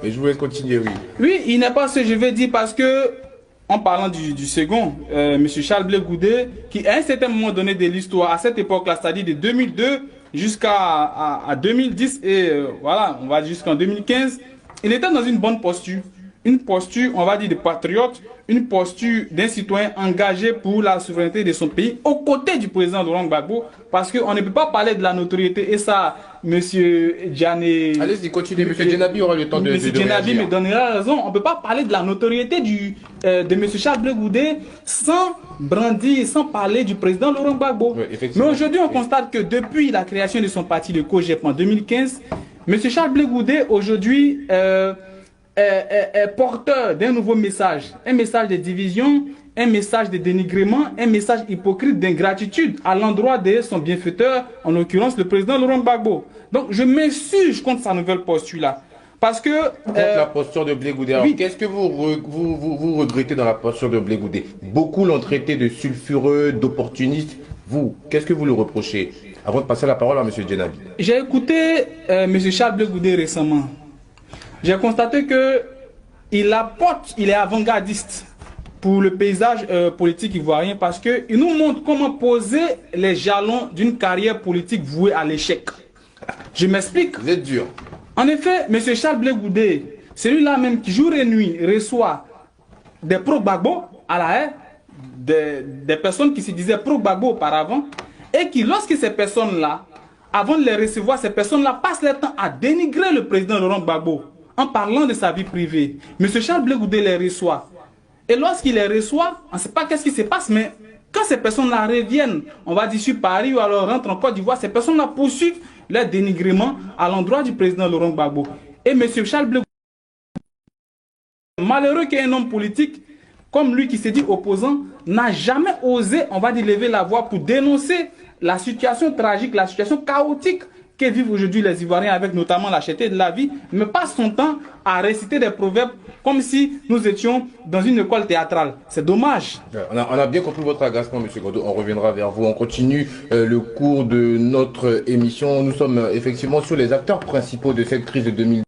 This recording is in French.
Mais je voulais continuer, oui. Oui, il n'est pas ce que je vais dire parce que, en parlant du second, M. Charles Blé Goudé, qui à un certain moment donné de l'histoire, à cette époque-là, c'est-à-dire de 2002 jusqu'à à 2010 et voilà, on va dire jusqu'en 2015, il était dans une bonne posture. Une posture, on va dire, de patriote, une posture d'un citoyen engagé pour la souveraineté de son pays, aux côtés du président Laurent Gbagbo, parce qu'on ne peut pas parler de la notoriété, et ça, monsieur Djane... Allez-y, continuez. Monsieur Djenabi aura le temps de Monsieur Djenabi réagir. me donnera raison, on ne peut pas parler de la notoriété de monsieur Charles Blé Goudé sans brandir, sans parler du président Laurent Gbagbo. Oui, Mais effectivement. aujourd'hui, on constate que depuis la création de son parti, le COJEP, en 2015, monsieur Charles Blé Goudé, aujourd'hui, est porteur d'un nouveau message, un message de division, un message de dénigrement, un message hypocrite d'ingratitude à l'endroit de son bienfaiteur, en l'occurrence le président Laurent Gbagbo. Donc je m'insurge contre sa nouvelle posture-là. Parce que... Contre la posture de Blé Goudé. Alors, oui. qu'est-ce que vous regrettez dans la posture de Blé Goudé? Beaucoup l'ont traité de sulfureux, d'opportuniste. Vous, qu'est-ce que vous le reprochez? Avant de passer la parole à M. Djenabi. J'ai écouté M. Charles Blé Goudé récemment. J'ai constaté que il est avant-gardiste pour le paysage politique ivoirien parce qu'il nous montre comment poser les jalons d'une carrière politique vouée à l'échec. Je m'explique. Vous êtes dur. En effet, M. Charles Blé Goudé, celui-là même qui jour et nuit reçoit des pro-Gbagbo à la haie, des personnes qui se disaient pro-Gbagbo auparavant, et qui, lorsque ces personnes-là, avant de les recevoir, ces personnes-là passent leur temps à dénigrer le président Laurent Gbagbo en parlant de sa vie privée. M. Charles Blé Goudé les reçoit. Et lorsqu'il les reçoit, on ne sait pas qu'est-ce qui se passe, mais quand ces personnes-là reviennent, on va dire sur Paris ou alors rentrent en Côte d'Ivoire, ces personnes-là poursuivent leur dénigrement à l'endroit du président Laurent Gbagbo. Et M. Charles Blé Goudé, malheureux qu'un homme politique comme lui qui s'est dit opposant, n'a jamais osé, on va dire, lever la voix pour dénoncer la situation tragique, la situation chaotique que vivent aujourd'hui les Ivoiriens avec notamment la cherté de la vie, mais passe son temps à réciter des proverbes comme si nous étions dans une école théâtrale. C'est dommage. On a bien compris votre agacement, M. Godo. On reviendra vers vous. On continue le cours de notre émission. Nous sommes effectivement sur les acteurs principaux de cette crise de 2010.